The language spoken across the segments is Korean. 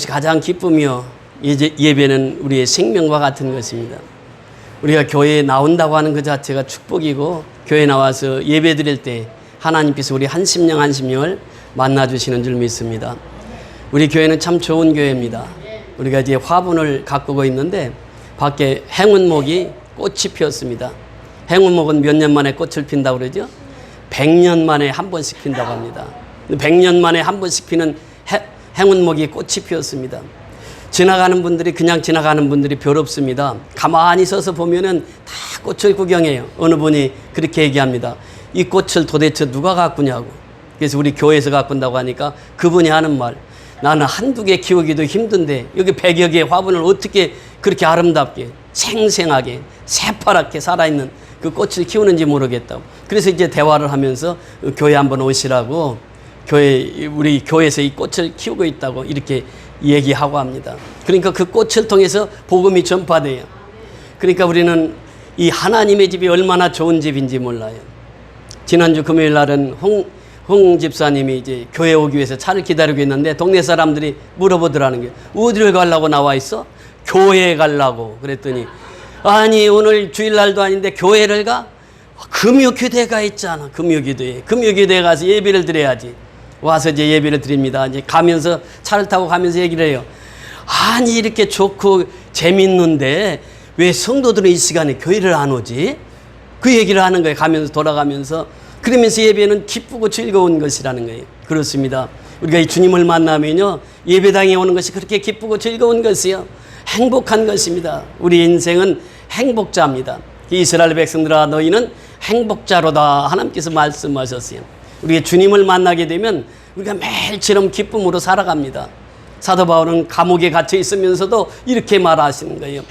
가장 기쁨이요 예배는 우리의 생명과 같은 것입니다. 우리가 교회에 나온다고 하는 그 자체가 축복이고, 교회에 나와서 예배 드릴 때 하나님께서 우리 한 심령 한 심령을 만나주시는 줄 믿습니다. 우리 교회는 참 좋은 교회입니다. 우리가 이제 화분을 가꾸고 있는데 밖에 행운목이 꽃이 피었습니다. 행운목은 몇 년 만에 꽃을 핀다고 그러죠? 100년 만에 한 번씩 핀다고 합니다. 100년 만에 한 번씩 피는 행운목이 꽃이 피었습니다. 지나가는 분들이, 그냥 지나가는 분들이 별 없습니다. 가만히 서서 보면은 다 꽃을 구경해요. 어느 분이 그렇게 얘기합니다. 이 꽃을 도대체 누가 가꾸냐고. 그래서 우리 교회에서 가꾼다고 하니까 그분이 하는 말, 나는 한두 개 키우기도 힘든데 여기 100여 개의 화분을 어떻게 그렇게 아름답게 생생하게 새파랗게 살아있는 그 꽃을 키우는지 모르겠다고. 그래서 이제 대화를 하면서 교회 한번 오시라고, 우리 교회에서 이 꽃을 키우고 있다고 이렇게 얘기하고 합니다. 그러니까 그 꽃을 통해서 복음이 전파돼요. 그러니까 우리는 이 하나님의 집이 얼마나 좋은 집인지 몰라요. 지난주 금요일 날은 홍 집사님이 이제 교회 오기 위해서 차를 기다리고 있는데 동네 사람들이 물어보더라는 게, 어디를 가려고 나와 있어? 교회에 가려고. 그랬더니, 아니 오늘 주일날도 아닌데 교회를 가? 금요교대가 있잖아. 금요교대에 가서 예배를 드려야지. 와서 이제 예배를 드립니다. 이제 가면서, 차를 타고 가면서 얘기를 해요. 아니 이렇게 좋고 재밌는데 왜 성도들은 이 시간에 교회를 안 오지? 그 얘기를 하는 거예요. 가면서, 돌아가면서. 그러면서 예배는 기쁘고 즐거운 것이라는 거예요. 그렇습니다. 우리가 이 주님을 만나면요, 예배당에 오는 것이 그렇게 기쁘고 즐거운 것이요, 행복한 것입니다. 우리 인생은 행복자입니다. 이스라엘 백성들아, 너희는 행복자로다. 하나님께서 말씀하셨어요. 우리가 주님을 만나게 되면 우리가 매일처럼 기쁨으로 살아갑니다. 사도 바울은 감옥에 갇혀 있으면서도 이렇게 말하시는 거예요.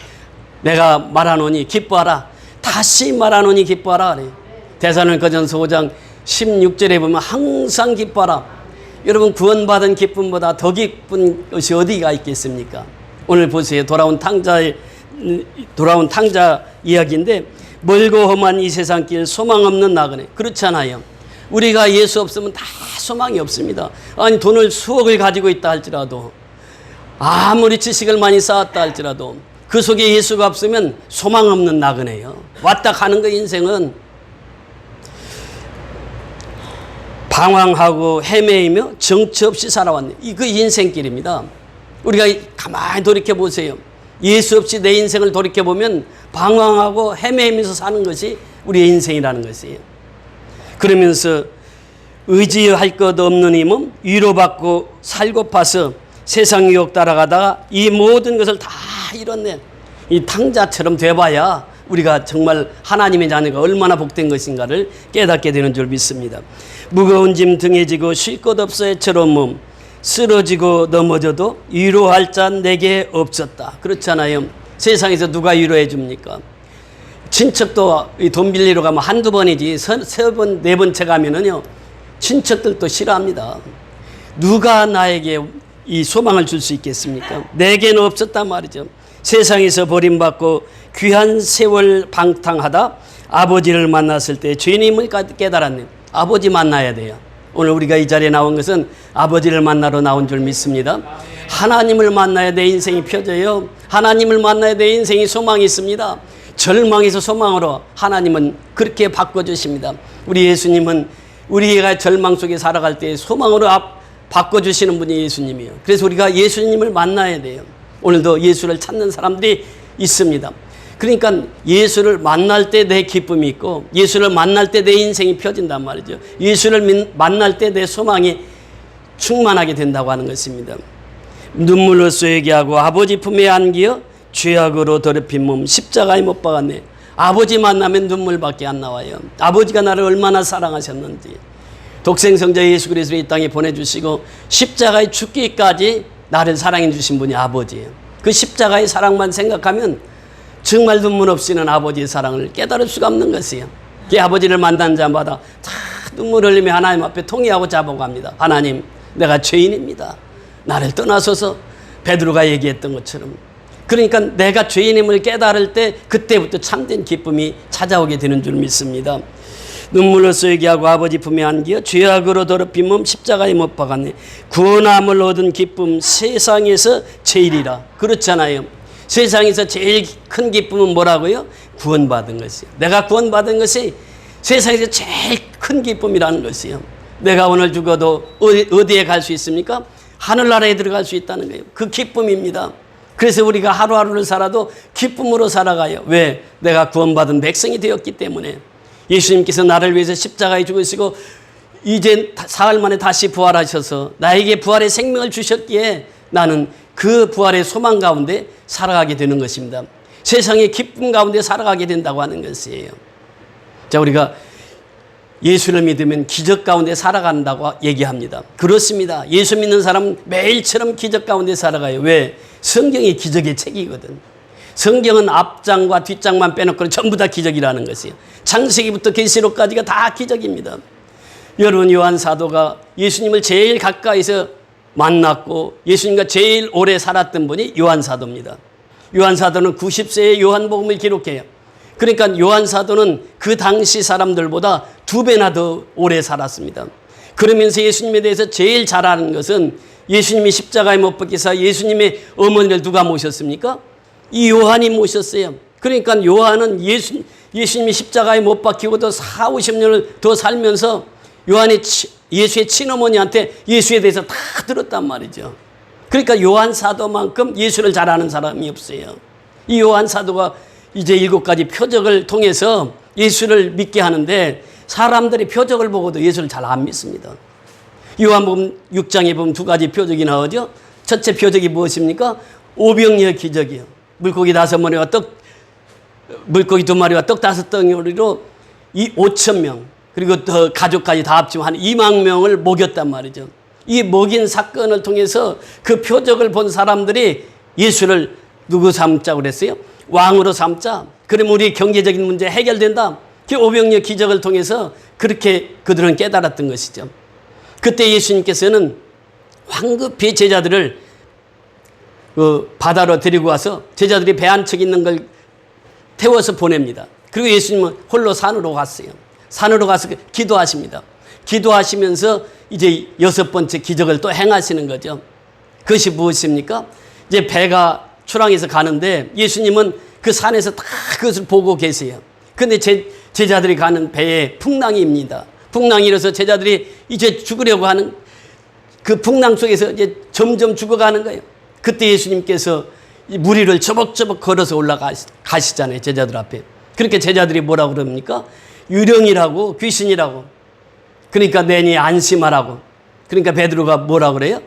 내가 말하노니 기뻐하라. 다시 말하노니 기뻐하라. 그래요. 데살로니가전서 5장 16절에 보면 항상 기뻐하라. 여러분, 구원받은 기쁨보다 더 기쁜 것이 어디가 있겠습니까? 오늘 보세요. 돌아온 탕자 이야기인데, 멀고 험한 이 세상길 소망 없는 나그네. 그렇잖아요. 우리가 예수 없으면 다 소망이 없습니다. 아니 돈을 수억을 가지고 있다 할지라도, 아무리 지식을 많이 쌓았다 할지라도 그 속에 예수가 없으면 소망 없는 나그네요. 왔다 가는 거. 인생은 방황하고 헤매이며 정처 없이 살아왔네. 그 인생길입니다. 우리가 가만히 돌이켜보세요. 예수 없이 내 인생을 돌이켜보면 방황하고 헤매면서 사는 것이 우리의 인생이라는 것이에요. 그러면서 의지할 것 없는 힘은 위로받고 살고파서 세상 유혹 따라가다가 이 모든 것을 다 이뤄낸 이 탕자처럼 돼봐야 우리가 정말 하나님의 자녀가 얼마나 복된 것인가를 깨닫게 되는 줄 믿습니다. 무거운 짐 등에 지고 쉴 것 없어 애처로운 몸, 쓰러지고 넘어져도 위로할 자 내게 없었다. 그렇잖아요. 세상에서 누가 위로해 줍니까? 친척도 돈 빌리러 가면 한두 번이지, 세 번, 네 번째 가면은요, 친척들도 싫어합니다. 누가 나에게 이 소망을 줄 수 있겠습니까? 내게는 없었단 말이죠. 세상에서 버림받고 귀한 세월 방탕하다 아버지를 만났을 때 주님을 깨달았네. 아버지 만나야 돼요. 오늘 우리가 이 자리에 나온 것은 아버지를 만나러 나온 줄 믿습니다. 하나님을 만나야 내 인생이 펴져요. 하나님을 만나야 내 인생이 소망이 있습니다. 절망에서 소망으로 하나님은 그렇게 바꿔주십니다. 우리 예수님은 우리가 절망 속에 살아갈 때 소망으로 바꿔주시는 분이 예수님이에요. 그래서 우리가 예수님을 만나야 돼요. 오늘도 예수를 찾는 사람들이 있습니다. 그러니까 예수를 만날 때 내 기쁨이 있고, 예수를 만날 때 내 인생이 펴진단 말이죠. 예수를 만날 때 내 소망이 충만하게 된다고 하는 것입니다. 눈물로 쏘이게 하고 아버지 품에 안기어 죄악으로 더럽힌 몸 십자가에 못 박았네. 아버지 만나면 눈물밖에 안 나와요. 아버지가 나를 얼마나 사랑하셨는지. 독생성자 예수 그리스도를 이 땅에 보내주시고 십자가에 죽기까지 나를 사랑해 주신 분이 아버지예요. 그 십자가의 사랑만 생각하면 정말 눈물 없이는 아버지의 사랑을 깨달을 수가 없는 것이에요. 그 아버지를 만난 자마다 다 눈물 흘리며 하나님 앞에 통회하고 자복합니다. 하나님, 내가 죄인입니다. 나를 떠나소서. 베드로가 얘기했던 것처럼. 그러니까 내가 죄인임을 깨달을 때 그때부터 참된 기쁨이 찾아오게 되는 줄 믿습니다. 눈물로 쏘이게 하고 아버지 품에 안기어 죄악으로 더럽힘은 십자가에 못 박았네. 구원함을 얻은 기쁨 세상에서 제일이라. 그렇잖아요. 세상에서 제일 큰 기쁨은 뭐라고요? 구원받은 것이요. 내가 구원받은 것이 세상에서 제일 큰 기쁨이라는 것이요. 내가 오늘 죽어도 어디에 갈 수 있습니까? 하늘나라에 들어갈 수 있다는 거예요. 그 기쁨입니다. 그래서 우리가 하루하루를 살아도 기쁨으로 살아가요. 왜? 내가 구원받은 백성이 되었기 때문에. 예수님께서 나를 위해서 십자가에 죽으시고 이제 사흘 만에 다시 부활하셔서 나에게 부활의 생명을 주셨기에 나는 그 부활의 소망 가운데 살아가게 되는 것입니다. 세상의 기쁨 가운데 살아가게 된다고 하는 것이에요. 자, 우리가 예수를 믿으면 기적 가운데 살아간다고 얘기합니다. 그렇습니다. 예수 믿는 사람은 매일처럼 기적 가운데 살아가요. 왜? 성경이 기적의 책이거든. 성경은 앞장과 뒷장만 빼놓고는 전부 다 기적이라는 것이에요. 창세기부터 계시록까지가 다 기적입니다. 여러분, 요한 사도가 예수님을 제일 가까이서 만났고 예수님과 제일 오래 살았던 분이 요한 사도입니다. 요한 사도는 90세에 요한복음을 기록해요. 그러니까 요한 사도는 그 당시 사람들보다 2배나 더 오래 살았습니다. 그러면서 예수님에 대해서 제일 잘 아는 것은 예수님이 십자가에 못 박히사 예수님의 어머니를 누가 모셨습니까? 이 요한이 모셨어요. 그러니까 요한은 예수님이 십자가에 못 박히고도 40, 50년을 더 살면서 요한이 예수의 친어머니한테 예수에 대해서 다 들었단 말이죠. 그러니까 요한 사도만큼 예수를 잘 아는 사람이 없어요. 이 요한 사도가 이제 7가지 표적을 통해서 예수를 믿게 하는데 사람들이 표적을 보고도 예수를 잘 안 믿습니다. 요한복음 6장에 보면 2가지 표적이 나오죠. 첫째 표적이 무엇입니까? 오병이어 기적이요. 물고기 5마리와 물고기 2마리와 떡 5덩어리로 이 5,000명 그리고 더 가족까지 다 합치면 한 2만 명을 먹였단 말이죠. 이 먹인 사건을 통해서 그 표적을 본 사람들이 예수를 누구 삼자고 그랬어요? 왕으로 삼자. 그러면 우리 경제적인 문제 해결된다. 그 오병이어 기적을 통해서 그렇게 그들은 깨달았던 것이죠. 그때 예수님께서는 황급히 제자들을 바다로 데리고 와서 제자들이 배 한 척 있는 걸 태워서 보냅니다. 그리고 예수님은 홀로 산으로 갔어요. 산으로 가서 기도하십니다. 기도하시면서 이제 6번째 기적을 또 행하시는 거죠. 그것이 무엇입니까? 이제 배가 출항해서 가는데 예수님은 그 산에서 다 그것을 보고 계세요. 그런데 제자들이 가는 배에 풍랑입니다. 풍랑이 일어서 제자들이 이제 죽으려고 하는 그 풍랑 속에서 이제 점점 죽어가는 거예요. 그때 예수님께서 물 위를 저벅저벅 걸어서 올라가시잖아요. 제자들 앞에. 그렇게 제자들이 뭐라고 그럽니까? 유령이라고 귀신이라고. 그러니까 내니 안심하라고. 그러니까 베드로가 뭐라고 그래요?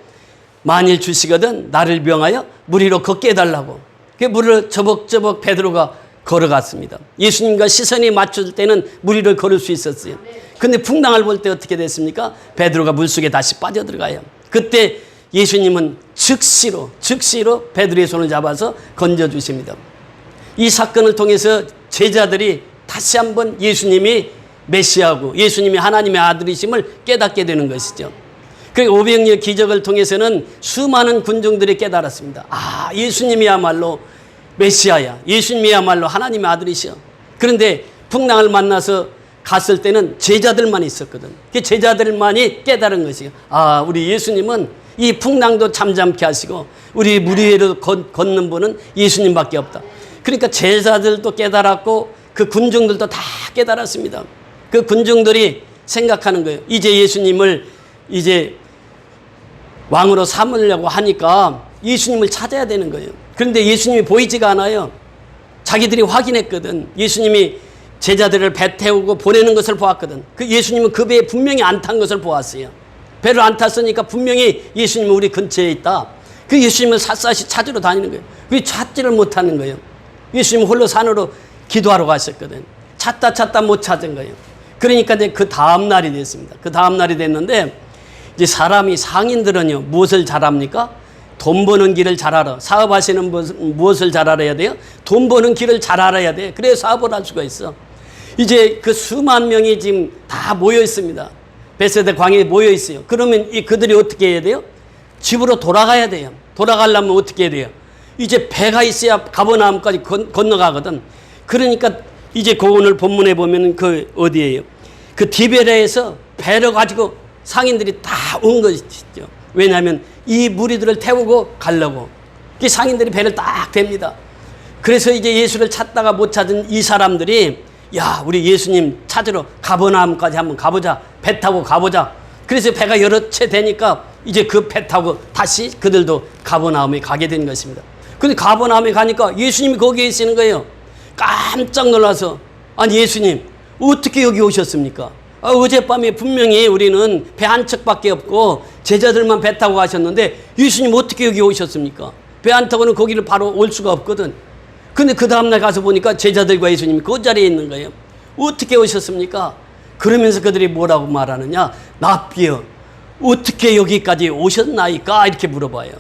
만일 주시거든 나를 명하여 물 위로 걷게 해달라고. 그 물을 저벅저벅 베드로가 걸어갔습니다. 예수님과 시선이 맞출 때는 물 위를 걸을 수 있었어요. 근데 풍랑을 볼 때 어떻게 됐습니까? 베드로가 물속에 다시 빠져들어가요. 그때 예수님은 즉시로 베드로의 손을 잡아서 건져주십니다. 이 사건을 통해서 제자들이 다시 한번 예수님이 메시아고 예수님이 하나님의 아들이심을 깨닫게 되는 것이죠. 그리고 오병이어 기적을 통해서는 수많은 군중들이 깨달았습니다. 아, 예수님이야말로 메시아야. 예수님이야말로 하나님의 아들이시여. 그런데 풍랑을 만나서 갔을 때는 제자들만 있었거든. 그 제자들만이 깨달은 것이에요. 아, 우리 예수님은 이 풍랑도 잠잠케 하시고 우리 물 위로 걷는 분은 예수님밖에 없다. 그러니까 제자들도 깨달았고 그 군중들도 다 깨달았습니다. 그 군중들이 생각하는 거예요. 이제 예수님을 이제 왕으로 삼으려고 하니까 예수님을 찾아야 되는 거예요. 그런데 예수님이 보이지가 않아요. 자기들이 확인했거든. 예수님이 제자들을 배 태우고 보내는 것을 보았거든. 그 예수님은 그 배에 분명히 안 탄 것을 보았어요. 배를 안 탔으니까 분명히 예수님은 우리 근처에 있다. 그 예수님을 샅샅이 찾으러 다니는 거예요. 왜 찾지를 못하는 거예요? 예수님은 홀로 산으로 기도하러 가셨거든. 찾다 못 찾은 거예요. 그러니까 이제 그 다음 날이 됐습니다. 그 다음 날이 됐는데 이제 사람이 상인들은요 무엇을 잘합니까? 돈 버는 길을 잘 알아. 사업하시는 분은 무엇을 잘 알아야 돼요? 돈 버는 길을 잘 알아야 돼. 그래야 사업을 할 수가 있어. 이제 그 수만 명이 지금 다 모여 있습니다. 베세다 광야에 모여 있어요. 그러면 그들이 어떻게 해야 돼요? 집으로 돌아가야 돼요. 돌아가려면 어떻게 해야 돼요? 이제 배가 있어야 가버나움까지 건너가거든. 그러니까 이제 그 오늘 본문에 보면 그 어디예요? 그 디베레에서 배를 가지고 상인들이 다 온 것이죠. 왜냐하면 이 무리들을 태우고 가려고. 그 상인들이 배를 딱 댑니다. 그래서 이제 예수를 찾다가 못 찾은 이 사람들이 야, 우리 예수님 찾으러 가버나움까지 한번 가보자. 배 타고 가보자. 그래서 배가 여러 채 되니까 이제 그 배 타고 다시 그들도 가버나움에 가게 된 것입니다. 근데 가버나움에 가니까 예수님이 거기에 계시는 거예요. 깜짝 놀라서 아니 예수님 어떻게 여기 오셨습니까? 어젯밤에 분명히 우리는 배 한 척밖에 없고 제자들만 배 타고 가셨는데 예수님 어떻게 여기 오셨습니까? 배 안 타고는 거기를 바로 올 수가 없거든. 근데 그 다음날 가서 보니까 제자들과 예수님이 그 자리에 있는 거예요. 어떻게 오셨습니까? 그러면서 그들이 뭐라고 말하느냐? 납비여 어떻게 여기까지 오셨나이까? 이렇게 물어봐요.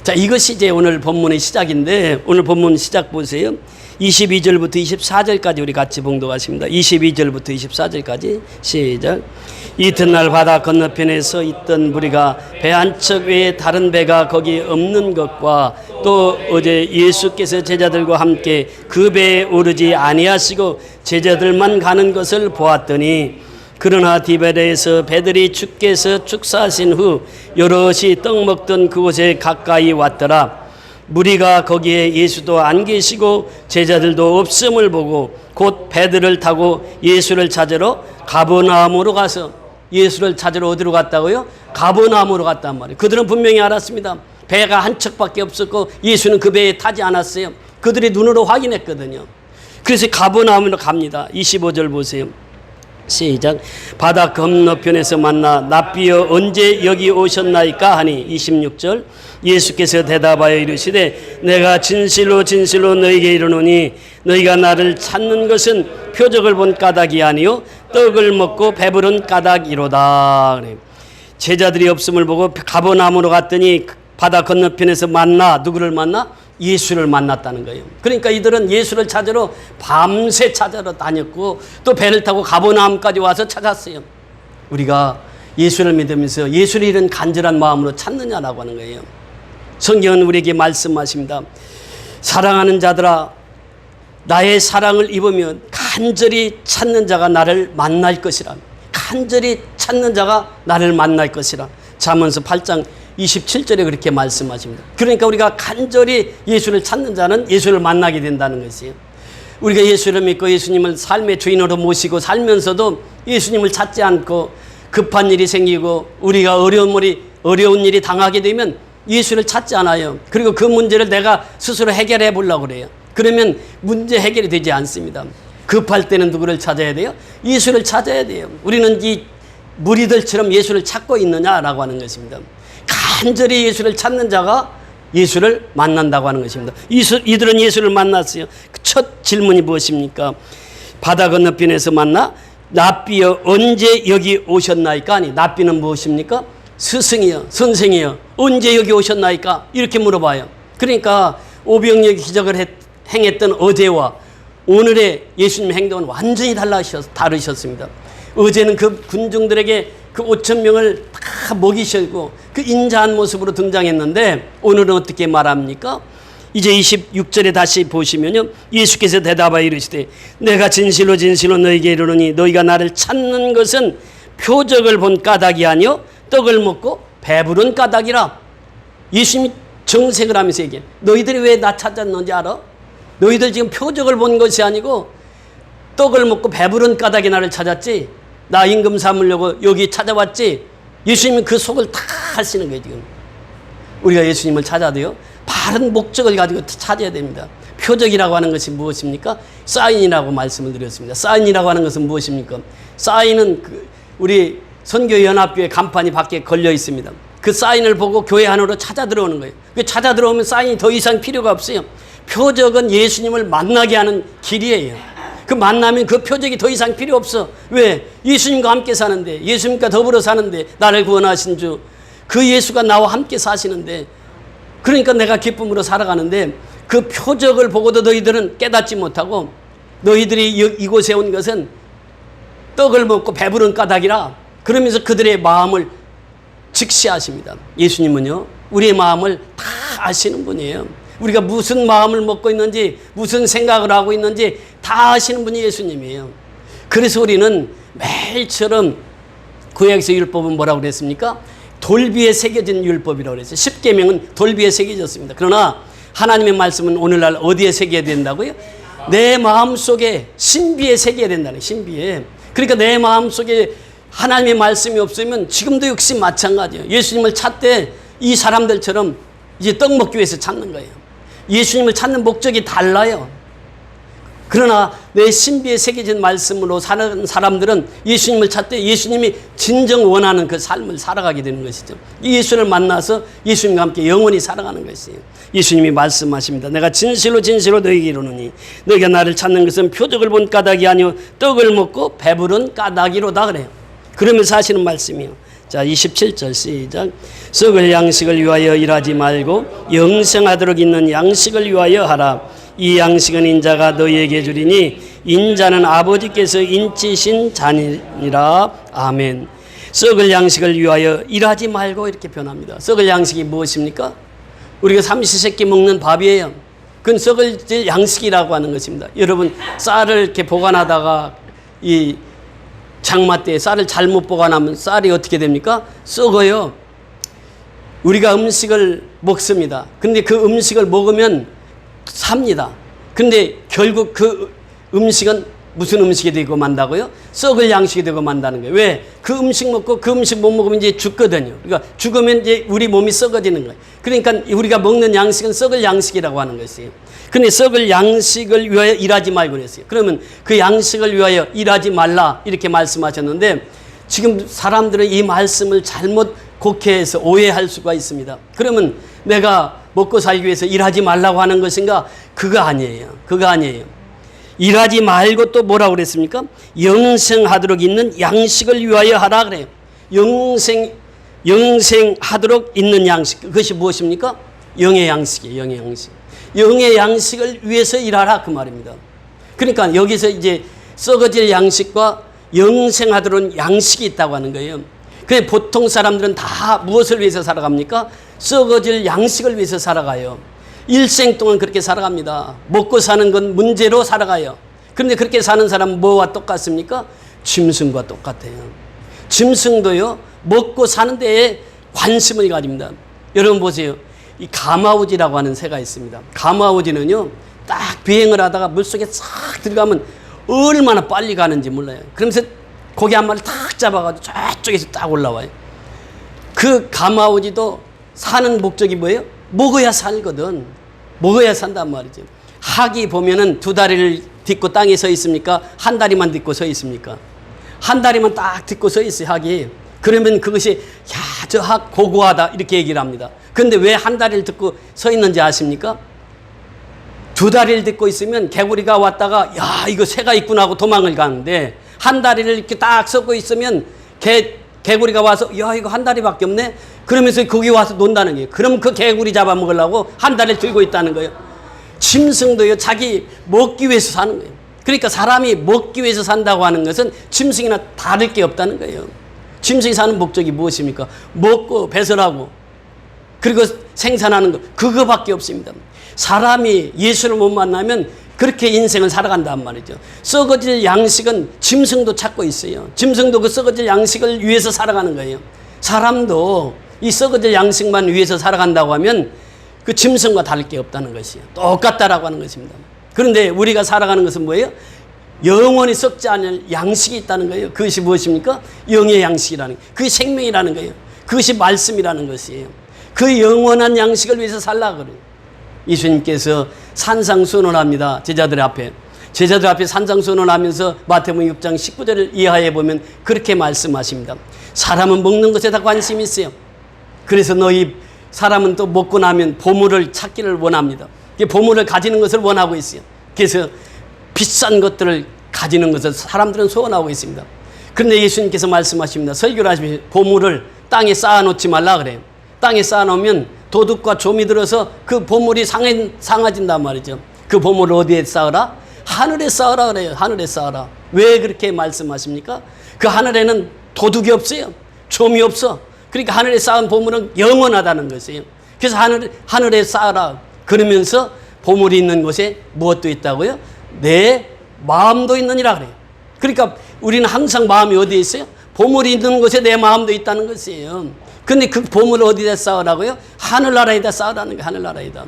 자, 이것이 이제 오늘 본문의 시작인데 오늘 본문 시작 보세요. 22절부터 24절까지 우리 같이 봉독하십니다. 22절부터 24절까지 시작. 이튿날 바다 건너편에 서 있던 무리가 배 한 척 외에 다른 배가 거기 없는 것과 또 어제 예수께서 제자들과 함께 그 배에 오르지 아니하시고 제자들만 가는 것을 보았더니 그러나 디베레에서 배들이 주께서 축사하신 후 여럿이 떡 먹던 그곳에 가까이 왔더라. 무리가 거기에 예수도 안 계시고 제자들도 없음을 보고 곧 배들을 타고 예수를 찾으러 가버나움으로 가서 예수를 찾으러 어디로 갔다고요? 가버나움으로 갔단 말이에요. 그들은 분명히 알았습니다. 배가 한 척밖에 없었고 예수는 그 배에 타지 않았어요. 그들이 눈으로 확인했거든요. 그래서 가버나움으로 갑니다. 25절 보세요. 시작. 바다 건너편에서 만나 납비여 언제 여기 오셨나이까 하니 26절. 예수께서 대답하여 이르시되 내가 진실로 진실로 너희에게 이르노니 너희가 나를 찾는 것은 표적을 본 까닭이 아니요 떡을 먹고 배부른 까닭이로다. 제자들이 없음을 보고 가버나움으로 갔더니 바다 건너편에서 만나 누구를 만나? 예수를 만났다는 거예요. 그러니까 이들은 예수를 찾으러 밤새 찾으러 다녔고 또 배를 타고 가버나움까지 와서 찾았어요. 우리가 예수를 믿으면서 예수를 이런 간절한 마음으로 찾느냐라고 하는 거예요. 성경은 우리에게 말씀하십니다. 사랑하는 자들아 나의 사랑을 입으면 간절히 찾는 자가 나를 만날 것이라. 간절히 찾는 자가 나를 만날 것이라. 잠언서 8장 27절에 그렇게 말씀하십니다. 그러니까 우리가 간절히 예수를 찾는 자는 예수를 만나게 된다는 것이에요. 우리가 예수를 믿고 예수님을 삶의 주인으로 모시고 살면서도 예수님을 찾지 않고 급한 일이 생기고 우리가 어려운 일이 당하게 되면 예수를 찾지 않아요. 그리고 그 문제를 내가 스스로 해결해 보려고 그래요. 그러면 문제 해결이 되지 않습니다. 급할 때는 누구를 찾아야 돼요? 예수를 찾아야 돼요. 우리는 이 무리들처럼 예수를 찾고 있느냐라고 하는 것입니다. 간절히 예수를 찾는 자가 예수를 만난다고 하는 것입니다. 이들은 예수를 만났어요. 첫 질문이 무엇입니까? 바다 건너편에서 만나 납비여 언제 여기 오셨나이까? 아니 납비는 무엇입니까? 스승이요 선생이요 언제 여기 오셨나이까? 이렇게 물어봐요. 그러니까 오병이어 기적을 행했던 어제와 오늘의 예수님 행동은 완전히 다르셨습니다. 어제는 그 군중들에게 그 5,000명을 다 먹이시고 그 인자한 모습으로 등장했는데 오늘은 어떻게 말합니까? 이제 26절에 다시 보시면요. 예수께서 대답하여 이르시되 내가 진실로 진실로 너희에게 이르노니 너희가 나를 찾는 것은 표적을 본 까닭이 아니요 떡을 먹고 배부른 까닭이라. 예수님이 정색을 하면서 얘기해. 너희들이 왜 나 찾았는지 알아? 너희들 지금 표적을 본 것이 아니고 떡을 먹고 배부른 까닭이 나를 찾았지. 나 임금 삼으려고 여기 찾아왔지. 예수님이 그 속을 다 하시는 거예요. 지금 우리가 예수님을 찾아도요 바른 목적을 가지고 찾아야 됩니다. 표적이라고 하는 것이 무엇입니까? 사인이라고 말씀을 드렸습니다. 사인이라고 하는 것은 무엇입니까? 사인은 우리 선교연합교회 간판이 밖에 걸려 있습니다. 그 사인을 보고 교회 안으로 찾아 들어오는 거예요. 찾아 들어오면 사인이 더 이상 필요가 없어요. 표적은 예수님을 만나게 하는 길이에요. 그 만나면 그 표적이 더 이상 필요 없어. 왜? 예수님과 함께 사는데, 예수님과 더불어 사는데, 나를 구원하신 주 그 예수가 나와 함께 사시는데, 그러니까 내가 기쁨으로 살아가는데 그 표적을 보고도 너희들은 깨닫지 못하고 너희들이 이곳에 온 것은 떡을 먹고 배부른 까닭이라. 그러면서 그들의 마음을 직시하십니다. 예수님은요 우리의 마음을 다 아시는 분이에요. 우리가 무슨 마음을 먹고 있는지 무슨 생각을 하고 있는지 다 아시는 분이 예수님이에요. 그래서 우리는 매일처럼 구약에서 율법은 뭐라고 그랬습니까? 돌비에 새겨진 율법이라고 그랬어요. 10계명은 돌비에 새겨졌습니다. 그러나 하나님의 말씀은 오늘날 어디에 새겨야 된다고요? 내 마음속에 신비에 새겨야 된다는, 신비에. 그러니까 내 마음속에 하나님의 말씀이 없으면 지금도 역시 마찬가지예요. 예수님을 찾되 이 사람들처럼 이제 떡 먹기 위해서 찾는 거예요. 예수님을 찾는 목적이 달라요. 그러나 내 신비에 새겨진 말씀으로 사는 사람들은 예수님을 찾되 예수님이 진정 원하는 그 삶을 살아가게 되는 것이죠. 예수를 만나서 예수님과 함께 영원히 살아가는 것이에요. 예수님이 말씀하십니다. 내가 진실로 진실로 너희에게 이르노니 너희가 나를 찾는 것은 표적을 본 까닭이 아니요 떡을 먹고 배부른 까닭이로다 그래요. 그러면서 하시는 말씀이요. 자, 27절 시작. 썩을 양식을 위하여 일하지 말고 영생하도록 있는 양식을 위하여 하라. 이 양식은 인자가 너희에게 주리니 인자는 아버지께서 인치신 자니라. 아멘. 썩을 양식을 위하여 일하지 말고 이렇게 변합니다. 썩을 양식이 무엇입니까? 우리가 삼시세끼 먹는 밥이에요. 그건 썩을 양식이라고 하는 것입니다. 여러분, 쌀을 이렇게 보관하다가 이 장마 때 쌀을 잘못 보관하면 쌀이 어떻게 됩니까? 썩어요. 우리가 음식을 먹습니다. 근데 그 음식을 먹으면 삽니다. 근데 결국 그 음식은 무슨 음식이 되고 만다고요? 썩을 양식이 되고 만다는 거예요. 왜? 그 음식 먹고 그 음식 못 먹으면 이제 죽거든요. 그러니까 죽으면 이제 우리 몸이 썩어지는 거예요. 그러니까 우리가 먹는 양식은 썩을 양식이라고 하는 것이에요. 근데 썩을 양식을 위하여 일하지 말고 그랬어요. 그러면 그 양식을 위하여 일하지 말라 이렇게 말씀하셨는데 지금 사람들은 이 말씀을 잘못 곡해해서 오해할 수가 있습니다. 그러면 내가 먹고 살기 위해서 일하지 말라고 하는 것인가? 그거 아니에요. 그거 아니에요. 일하지 말고 또 뭐라고 그랬습니까? 영생하도록 있는 양식을 위하여 하라 그래요. 영생하도록 있는 양식. 그것이 무엇입니까? 영의 양식이에요. 영의 양식. 영의 양식을 위해서 일하라 그 말입니다. 그러니까 여기서 이제 썩어질 양식과 영생하도록 양식이 있다고 하는 거예요. 그래 보통 사람들은 다 무엇을 위해서 살아갑니까? 썩어질 양식을 위해서 살아가요. 일생 동안 그렇게 살아갑니다. 먹고 사는 건 문제로 살아가요. 그런데 그렇게 사는 사람은 뭐와 똑같습니까? 짐승과 똑같아요. 짐승도요, 먹고 사는 데에 관심을 가집니다. 여러분 보세요. 이 가마우지라고 하는 새가 있습니다. 가마우지는요, 딱 비행을 하다가 물속에 싹 들어가면 얼마나 빨리 가는지 몰라요. 그러면서 고기 한 마리 탁 잡아가지고 저쪽에서 딱 올라와요. 그 가마우지도 사는 목적이 뭐예요? 먹어야 살거든. 먹어야 산단 말이죠. 학이 보면은 두 다리를 딛고 땅에 서 있습니까? 한 다리만 딛고 서 있습니까? 한 다리만 딱 딛고 서 있어요, 학이. 그러면 그것이, 야, 저 학 고고하다. 이렇게 얘기를 합니다. 그런데 왜 한 다리를 딛고 서 있는지 아십니까? 두 다리를 딛고 있으면 개구리가 왔다가, 야, 이거 새가 있구나 하고 도망을 가는데, 한 다리를 이렇게 딱 서고 있으면 개구리가 와서, 야, 이거 한 다리밖에 없네? 그러면서 거기 와서 논다는 거예요. 그럼 그 개구리 잡아먹으려고 한 다리를 들고 있다는 거예요. 짐승도요, 자기 먹기 위해서 사는 거예요. 그러니까 사람이 먹기 위해서 산다고 하는 것은 짐승이나 다를 게 없다는 거예요. 짐승이 사는 목적이 무엇입니까? 먹고 배설하고 그리고 생산하는 것, 그거밖에 없습니다. 사람이 예수를 못 만나면 그렇게 인생을 살아간단 말이죠. 썩어질 양식은 짐승도 찾고 있어요. 짐승도 그 썩어질 양식을 위해서 살아가는 거예요. 사람도 이 썩어질 양식만 위해서 살아간다고 하면 그 짐승과 다를 게 없다는 것이에요. 똑같다라고 하는 것입니다. 그런데 우리가 살아가는 것은 뭐예요? 영원히 썩지 않을 양식이 있다는 거예요. 그것이 무엇입니까? 영의 양식이라는 거예요. 그게 생명이라는 거예요. 그것이 말씀이라는 것이에요. 그 영원한 양식을 위해서 살라 그래요. 예수님께서 산상선언합니다. 제자들 앞에 산상선언하면서 마태복음 6장 19절을 이하에 보면 그렇게 말씀하십니다. 사람은 먹는 것에 다 관심이 있어요. 그래서 너희 사람은 또 먹고 나면 보물을 찾기를 원합니다. 보물을 가지는 것을 원하고 있어요. 그래서 비싼 것들을 가지는 것을 사람들은 소원하고 있습니다. 그런데 예수님께서 말씀하십니다. 설교를 하시면서 보물을 땅에 쌓아놓지 말라 그래요. 땅에 쌓아놓으면 도둑과 좀이 들어서 그 보물이 상해진단 말이죠. 그 보물을 어디에 쌓으라? 하늘에 쌓으라 그래요. 하늘에 쌓으라. 왜 그렇게 말씀하십니까? 그 하늘에는 도둑이 없어요. 좀이 없어. 그러니까 하늘에 쌓은 보물은 영원하다는 것이에요. 그래서 하늘에 쌓아라. 그러면서 보물이 있는 곳에 무엇도 있다고요? 내 마음도 있느니라 그래요. 그러니까 우리는 항상 마음이 어디에 있어요? 보물이 있는 곳에 내 마음도 있다는 것이에요. 근데 그 보물을 어디다 쌓으라고요? 하늘나라에다 쌓으라는 거예요. 하늘나라에다.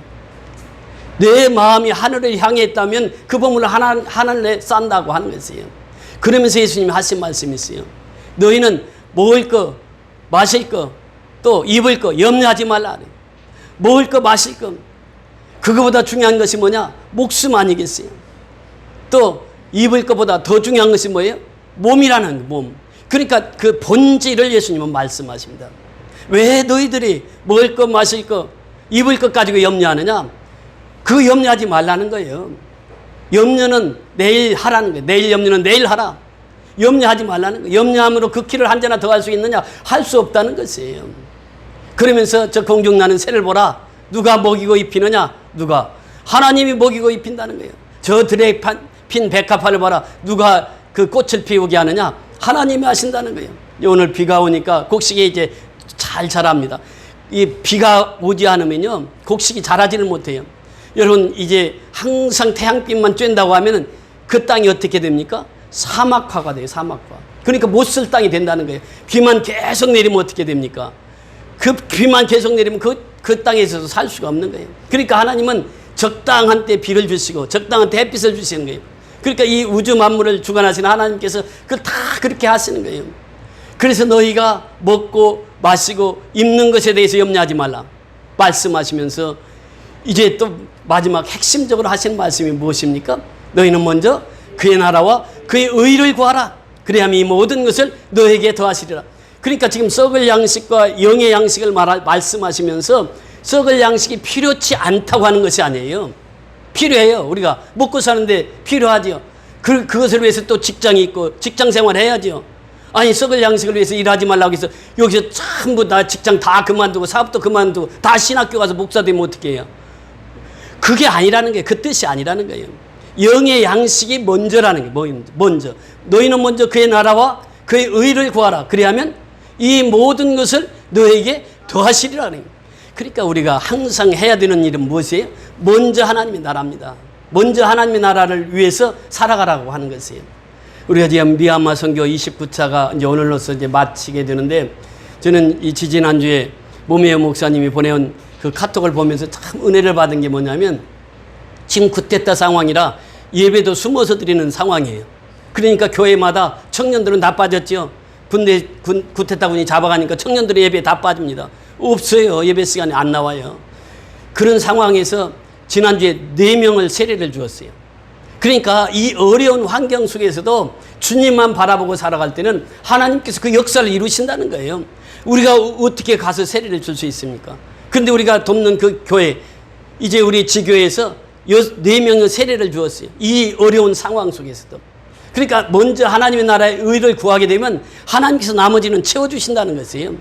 내 마음이 하늘을 향해 있다면 그 보물을 하늘에 쌓는다고 하는 것이에요. 그러면서 예수님이 하신 말씀이 있어요. 너희는 먹을 거, 마실 거, 또 입을 거 염려하지 말라. 먹을 거, 마실 거. 그거보다 중요한 것이 뭐냐? 목숨 아니겠어요? 또 입을 것보다 더 중요한 것이 뭐예요? 몸이라는 몸. 그러니까 그 본질을 예수님은 말씀하십니다. 왜 너희들이 먹을 것, 마실 것, 입을 것 가지고 염려하느냐? 그 염려하지 말라는 거예요. 염려는 내일 하라는 거예요. 내일 염려는 내일 하라. 염려하지 말라는 거예요. 염려함으로 그 키를 한 잔이나 더 할 수 있느냐? 할 수 없다는 것이에요. 그러면서 저 공중나는 새를 보라. 누가 먹이고 입히느냐? 누가? 하나님이 먹이고 입힌다는 거예요. 저 들에 핀 백합화를 봐라. 누가 그 꽃을 피우게 하느냐? 하나님이 하신다는 거예요. 오늘 비가 오니까 곡식이 이제 잘 자랍니다. 이 비가 오지 않으면요, 곡식이 자라지를 못해요. 여러분, 이제 항상 태양빛만 쬐다고 하면은 그 땅이 어떻게 됩니까? 사막화가 돼요. 사막화. 그러니까 못 쓸 땅이 된다는 거예요. 비만 계속 내리면 어떻게 됩니까? 그 비만 계속 내리면 그 땅에 있어서 살 수가 없는 거예요. 그러니까 하나님은 적당한 때 비를 주시고 적당한 때 햇빛을 주시는 거예요. 그러니까 이 우주 만물을 주관하시는 하나님께서 그걸 다 그렇게 하시는 거예요. 그래서 너희가 먹고 마시고 입는 것에 대해서 염려하지 말라 말씀하시면서 이제 또 마지막 핵심적으로 하시는 말씀이 무엇입니까? 너희는 먼저 그의 나라와 그의 의를 구하라. 그래야만 이 모든 것을 너에게 더하시리라. 그러니까 지금 썩을 양식과 영의 양식을 말씀하시면서 썩을 양식이 필요치 않다고 하는 것이 아니에요. 필요해요. 우리가 먹고 사는데 필요하지요. 그것을 위해서 또 직장이 있고 직장 생활 해야지요. 아니 썩을 양식을 위해서 일하지 말라고 해서 여기서 전부 다 직장 다 그만두고 사업도 그만두고 다 신학교 가서 목사 되면 어떻게 해요? 그게 아니라는 거예요. 그 뜻이 아니라는 거예요. 영의 양식이 먼저라는 거예요. 먼저. 너희는 먼저 그의 나라와 그의 의를 구하라. 그리하면 이 모든 것을 너에게 더하시리라는 거예요. 그러니까 우리가 항상 해야 되는 일은 무엇이에요? 먼저 하나님의 나라입니다. 먼저 하나님의 나라를 위해서 살아가라고 하는 것이에요. 우리가 지금 미얀마 선교 29차가 이제 오늘로서 이제 마치게 되는데, 저는 이 지지난주에 모미여 목사님이 보내온 그 카톡을 보면서 참 은혜를 받은 게 뭐냐면, 지금 쿠데타 상황이라 예배도 숨어서 드리는 상황이에요. 그러니까 교회마다 청년들은 다 빠졌죠. 쿠데타군이 잡아가니까 청년들의 예배에 다 빠집니다. 없어요. 예배 시간에 안 나와요. 그런 상황에서 지난주에 4명을 세례를 주었어요. 그러니까 이 어려운 환경 속에서도 주님만 바라보고 살아갈 때는 하나님께서 그 역사를 이루신다는 거예요. 우리가 어떻게 가서 세례를 줄 수 있습니까? 그런데 우리가 돕는 그 교회, 이제 우리 지교회에서 4명의 세례를 주었어요. 이 어려운 상황 속에서도. 그러니까 먼저 하나님의 나라의 의를 구하게 되면 하나님께서 나머지는 채워주신다는 것이에요.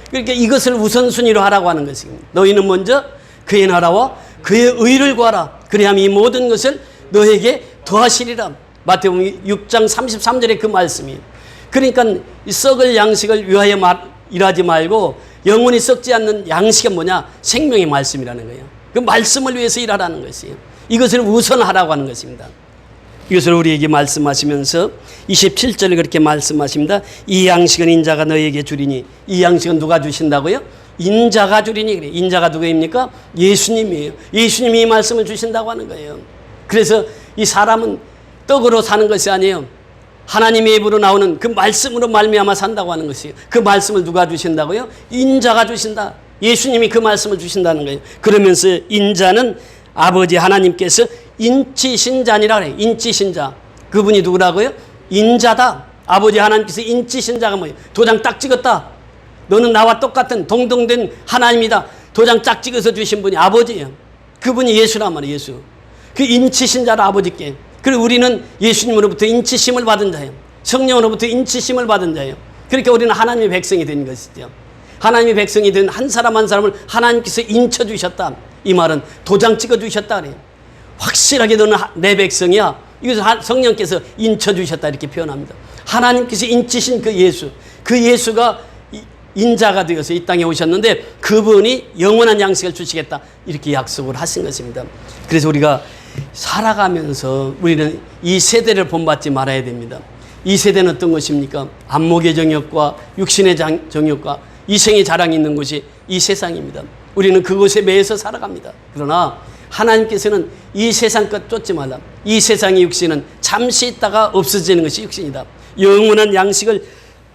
그러니까 이것을 우선순위로 하라고 하는 것입니다. 너희는 먼저 그의 나라와 그의 의를 구하라. 그래야만 이 모든 것을 너에게 더하시리라. 마태복음 6장 33절에 그 말씀이에요. 그러니까 이 썩을 양식을 위하여 일하지 말고 영원히 썩지 않는 양식은 뭐냐? 생명의 말씀이라는 거예요. 그 말씀을 위해서 일하라는 것이에요. 이것을 우선하라고 하는 것입니다. 이것을 우리에게 말씀하시면서 27절에 그렇게 말씀하십니다. 이 양식은 인자가 너에게 주리니. 이 양식은 누가 주신다고요? 인자가 주리니. 그래. 인자가 누구입니까? 예수님이에요. 예수님이 이 말씀을 주신다고 하는 거예요. 그래서 이 사람은 떡으로 사는 것이 아니에요. 하나님의 입으로 나오는 그 말씀으로 말미암아 산다고 하는 것이에요. 그 말씀을 누가 주신다고요? 인자가 주신다. 예수님이 그 말씀을 주신다는 거예요. 그러면서 인자는 아버지 하나님께서 인치신자니라 그래요. 인치신자. 그분이 누구라고요? 인자다. 아버지 하나님께서 인치신자가 뭐예요? 도장 딱 찍었다. 너는 나와 똑같은 동등된 하나님이다. 도장 딱 찍어서 주신 분이 아버지예요. 그분이 예수란 말이에요. 예수. 그 인치신자라 아버지께. 그리고 우리는 예수님으로부터 인치심을 받은 자예요. 성령으로부터 인치심을 받은 자예요. 그러니까 우리는 하나님의 백성이 된 것이죠. 하나님의 백성이 된 한 사람 한 사람을 하나님께서 인쳐주셨다. 이 말은 도장 찍어주셨다 그래요. 확실하게 너는 내 백성이야. 이것을 성령께서 인쳐주셨다 이렇게 표현합니다. 하나님께서 인치신 그 예수, 그 예수가 인자가 되어서 이 땅에 오셨는데 그분이 영원한 양식을 주시겠다 이렇게 약속을 하신 것입니다. 그래서 우리가 살아가면서 우리는 이 세대를 본받지 말아야 됩니다. 이 세대는 어떤 것입니까? 안목의 정욕과 육신의 정욕과 이생의 자랑이 있는 곳이 이 세상입니다. 우리는 그곳에 매여서 살아갑니다. 그러나 하나님께서는 이 세상 것 쫓지 말라. 이 세상의 육신은 잠시 있다가 없어지는 것이 육신이다. 영원한 양식을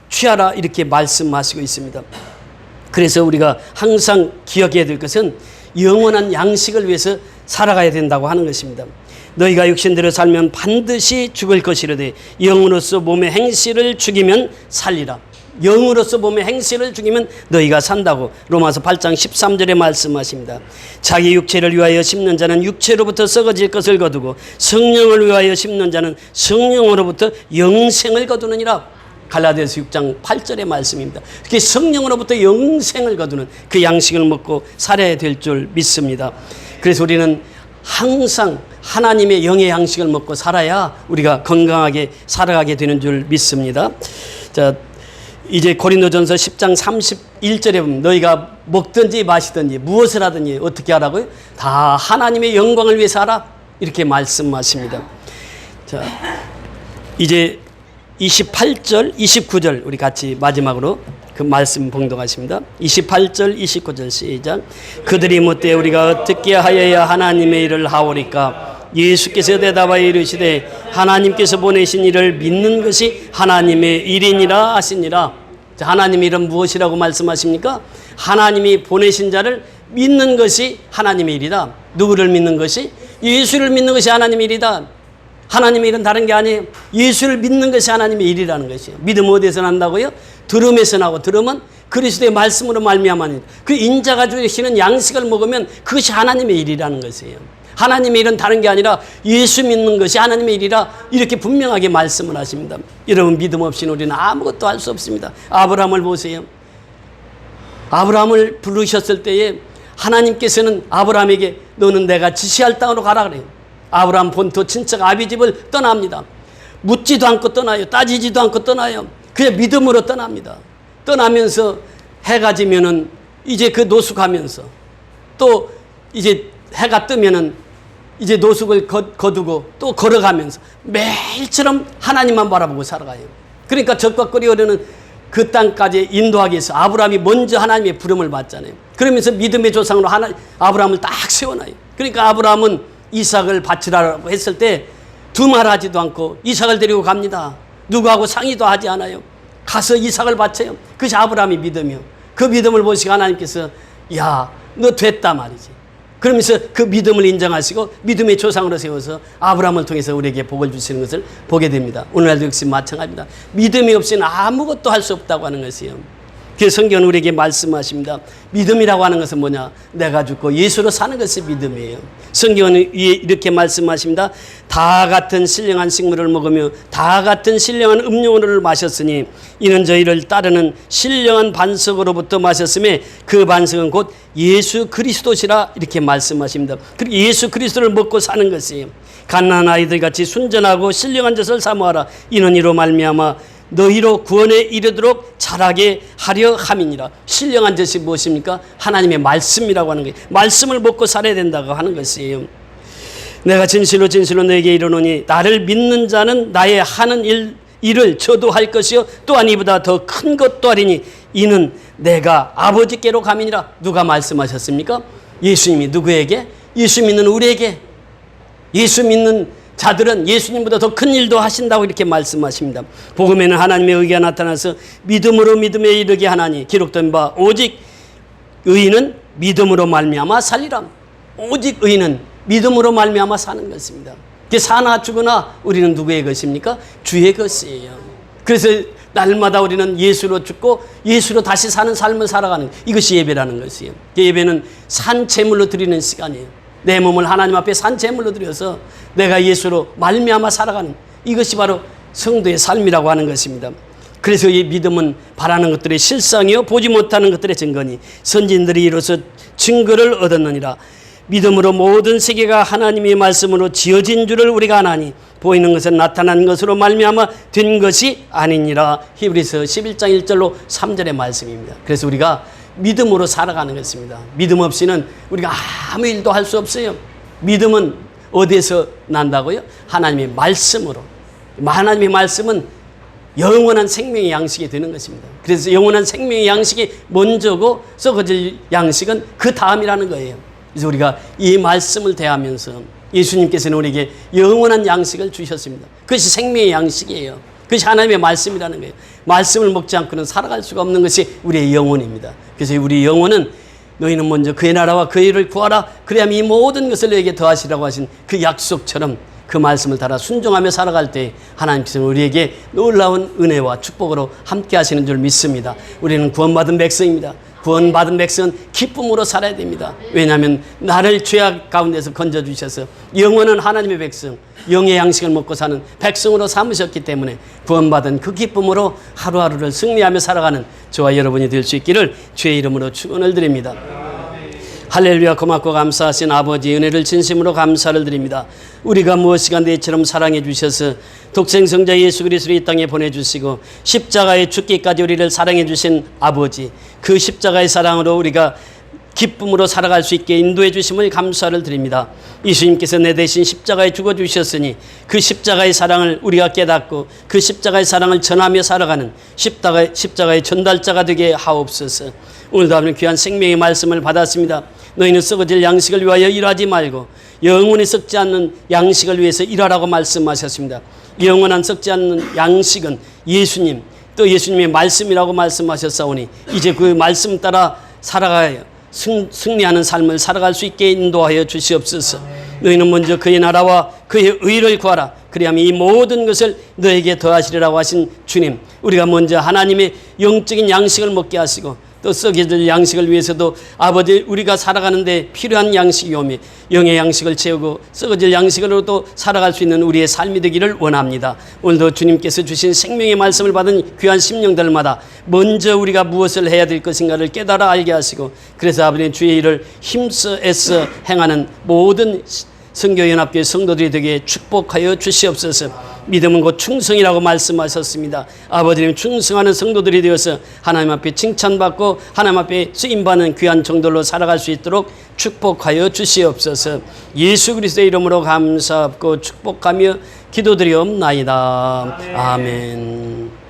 취하라 이렇게 말씀하시고 있습니다. 그래서 우리가 항상 기억해야 될 것은 영원한 양식을 위해서 살아가야 된다고 하는 것입니다. 너희가 육신대로 살면 반드시 죽을 것이로되 영으로서 몸의 행실을 죽이면 살리라. 영으로서 몸의 행실을 죽이면 너희가 산다고 로마서 8장 13절에 말씀하십니다. 자기 육체를 위하여 심는 자는 육체로부터 썩어질 것을 거두고 성령을 위하여 심는 자는 성령으로부터 영생을 거두느니라. 갈라디아서 6장 8절의 말씀입니다. 특히 성령으로부터 영생을 거두는 그 양식을 먹고 살아야 될 줄 믿습니다. 그래서 우리는 항상 하나님의 영의 양식을 먹고 살아야 우리가 건강하게 살아가게 되는 줄 믿습니다. 자, 이제 고린도전서 10장 31절에 보면 너희가 먹든지 마시든지 무엇을 하든지 어떻게 하라고요? 다 하나님의 영광을 위해서 하라 이렇게 말씀하십니다. 자, 이제 28절, 29절 우리 같이 마지막으로 그 말씀 봉독하십니다. 28절, 29절 시작. 그들이 묻되 우리가 어떻게 하여야 하나님의 일을 하오리까? 예수께서 대답하여 이르시되 하나님께서 보내신 일을 믿는 것이 하나님의 일이니라 하시니라. 자, 하나님의 일은 무엇이라고 말씀하십니까? 하나님이 보내신 자를 믿는 것이 하나님의 일이다. 누구를 믿는 것이? 예수를 믿는 것이 하나님의 일이다. 하나님의 일은 다른 게 아니에요. 예수를 믿는 것이 하나님의 일이라는 것이에요. 믿음 어디에서 난다고요? 들음에서 나고, 들음은 그리스도의 말씀으로 말미암아니 그 인자가 주시는 양식을 먹으면 그것이 하나님의 일이라는 것이에요. 하나님의 일은 다른 게 아니라 예수 믿는 것이 하나님의 일이라 이렇게 분명하게 말씀을 하십니다. 여러분, 믿음 없이는 우리는 아무것도 할 수 없습니다. 아브라함을 보세요. 아브라함을 부르셨을 때에 하나님께서는 아브라함에게 너는 내가 지시할 땅으로 가라 그래요. 아브라함 본토 친척 아비집을 떠납니다. 묻지도 않고 떠나요. 따지지도 않고 떠나요. 그냥 믿음으로 떠납니다. 떠나면서 해가 지면은 이제 그 노숙하면서 또 이제 해가 뜨면은 이제 노숙을 거두고 또 걸어가면서 매일처럼 하나님만 바라보고 살아가요. 그러니까 적과 끓이오르는 그 땅까지 인도하기 위해서 아브라함이 먼저 하나님의 부름을 받잖아요. 그러면서 믿음의 조상으로 아브라함을 딱 세워놔요. 그러니까 아브라함은 이삭을 바치라고 했을 때 두말하지도 않고 이삭을 데리고 갑니다. 누구하고 상의도 하지 않아요. 가서 이삭을 바쳐요. 그것이 아브라함의 믿음이요. 그 믿음을 보시고 하나님께서 야, 너 됐다 말이지. 그러면서 그 믿음을 인정하시고 믿음의 조상으로 세워서 아브라함을 통해서 우리에게 복을 주시는 것을 보게 됩니다. 오늘날도 역시 마찬가지입니다. 믿음이 없이는 아무것도 할 수 없다고 하는 것이에요. 그래서 성경은 우리에게 말씀하십니다. 믿음이라고 하는 것은 뭐냐? 내가 죽고 예수로 사는 것이 믿음이에요. 성경은 이렇게 말씀하십니다. 다 같은 신령한 식물을 먹으며 다 같은 신령한 음료를 마셨으니 이는 저희를 따르는 신령한 반석으로부터 마셨음에 그 반석은 곧 예수 그리스도시라 이렇게 말씀하십니다. 그리고 예수 그리스도를 먹고 사는 것이에요. 갓난 아이들 같이 순전하고 신령한 젖을 사모하라. 이는 이로 말미암아 너희로 구원에 이르도록 자라게 하려 함이니라. 신령한 젖이 무엇입니까? 하나님의 말씀이라고 하는 거예요. 말씀을 먹고 살아야 된다고 하는 것이에요. 내가 진실로 진실로 너에게 이르노니 나를 믿는 자는 나의 하는 일을 저도 할 것이요 또한 이보다 더 큰 것도 하리니 이는 내가 아버지께로 감이니라. 누가 말씀하셨습니까? 예수님이 누구에게? 예수 믿는 우리에게. 예수 믿는 자들은 예수님보다 더 큰 일도 하신다고 이렇게 말씀하십니다. 복음에는 하나님의 의가 나타나서 믿음으로 믿음에 이르게 하나니 기록된 바 오직 의인은 믿음으로 말미암아 살리라. 오직 의인은 믿음으로 말미암아 사는 것입니다. 사나 죽으나 우리는 누구의 것입니까? 주의 것이에요. 그래서 날마다 우리는 예수로 죽고 예수로 다시 사는 삶을 살아가는 이것이 예배라는 것이에요. 예배는 산 제물로 드리는 시간이에요. 내 몸을 하나님 앞에 산 제물로 드려서 내가 예수로 말미암아 살아가는 이것이 바로 성도의 삶이라고 하는 것입니다. 그래서 이 믿음은 바라는 것들의 실상이요 보지 못하는 것들의 증거니 선진들이 이로써 증거를 얻었느니라. 믿음으로 모든 세계가 하나님의 말씀으로 지어진 줄을 우리가 아나니 보이는 것은 나타난 것으로 말미암아 된 것이 아니니라. 히브리서 11장 1절로 3절의 말씀입니다. 그래서 우리가 믿음으로 살아가는 것입니다. 믿음 없이는 우리가 아무 일도 할 수 없어요. 믿음은 어디에서 난다고요? 하나님의 말씀으로. 하나님의 말씀은 영원한 생명의 양식이 되는 것입니다. 그래서 영원한 생명의 양식이 먼저고 썩어질 양식은 그 다음이라는 거예요. 그래서 우리가 이 말씀을 대하면서 예수님께서는 우리에게 영원한 양식을 주셨습니다. 그것이 생명의 양식이에요. 그것이 하나님의 말씀이라는 거예요. 말씀을 먹지 않고는 살아갈 수가 없는 것이 우리의 영혼입니다. 그래서 우리 영혼은 너희는 먼저 그의 나라와 그의 일을 구하라. 그래야만 이 모든 것을 너에게 더하시라고 하신 그 약속처럼 그 말씀을 따라 순종하며 살아갈 때 하나님께서는 우리에게 놀라운 은혜와 축복으로 함께 하시는 줄 믿습니다. 우리는 구원받은 백성입니다. 구원받은 백성은 기쁨으로 살아야 됩니다. 왜냐하면 나를 죄악 가운데서 건져주셔서 영원한 하나님의 백성, 영의 양식을 먹고 사는 백성으로 삼으셨기 때문에 구원받은 그 기쁨으로 하루하루를 승리하며 살아가는 저와 여러분이 될 수 있기를 주의 이름으로 축원을 드립니다. 할렐루야. 고맙고 감사하신 아버지 은혜를 진심으로 감사를 드립니다. 우리가 무엇이가 내처럼 사랑해 주셔서 독생성자 예수 그리스도를 이 땅에 보내주시고 십자가에 죽기까지 우리를 사랑해 주신 아버지, 그 십자가의 사랑으로 우리가 기쁨으로 살아갈 수 있게 인도해 주심을 감사를 드립니다. 예수님께서 내 대신 십자가에 죽어주셨으니 그 십자가의 사랑을 우리가 깨닫고 그 십자가의 사랑을 전하며 살아가는 십자가의 전달자가 되게 하옵소서. 오늘도 하면 귀한 생명의 말씀을 받았습니다. 너희는 썩어질 양식을 위하여 일하지 말고 영원히 썩지 않는 양식을 위해서 일하라고 말씀하셨습니다. 영원한 썩지 않는 양식은 예수님, 또 예수님의 말씀이라고 말씀하셨사오니 이제 그 말씀 따라 살아가야 승리하는 삶을 살아갈 수 있게 인도하여 주시옵소서. 너희는 먼저 그의 나라와 그의 의를 구하라. 그리하면 이 모든 것을 너에게 더하시리라고 하신 주님, 우리가 먼저 하나님의 영적인 양식을 먹게 하시고 또 썩어질 양식을 위해서도 아버지 우리가 살아가는데 필요한 양식이 오며 영의 양식을 채우고 썩어질 양식으로도 살아갈 수 있는 우리의 삶이 되기를 원합니다. 오늘도 주님께서 주신 생명의 말씀을 받은 귀한 심령들마다 먼저 우리가 무엇을 해야 될 것인가를 깨달아 알게 하시고 그래서 아버지 주의 일을 힘써 애써 행하는 모든 선교연합교회 성도들이 되게 축복하여 주시옵소서. 믿음은 곧 충성이라고 말씀하셨습니다. 아버지님 충성하는 성도들이 되어서 하나님 앞에 칭찬받고 하나님 앞에 쓰임받는 귀한 정도로 살아갈 수 있도록 축복하여 주시옵소서. 예수 그리스도의 이름으로 감사하고 축복하며 기도드리옵나이다. 아멘.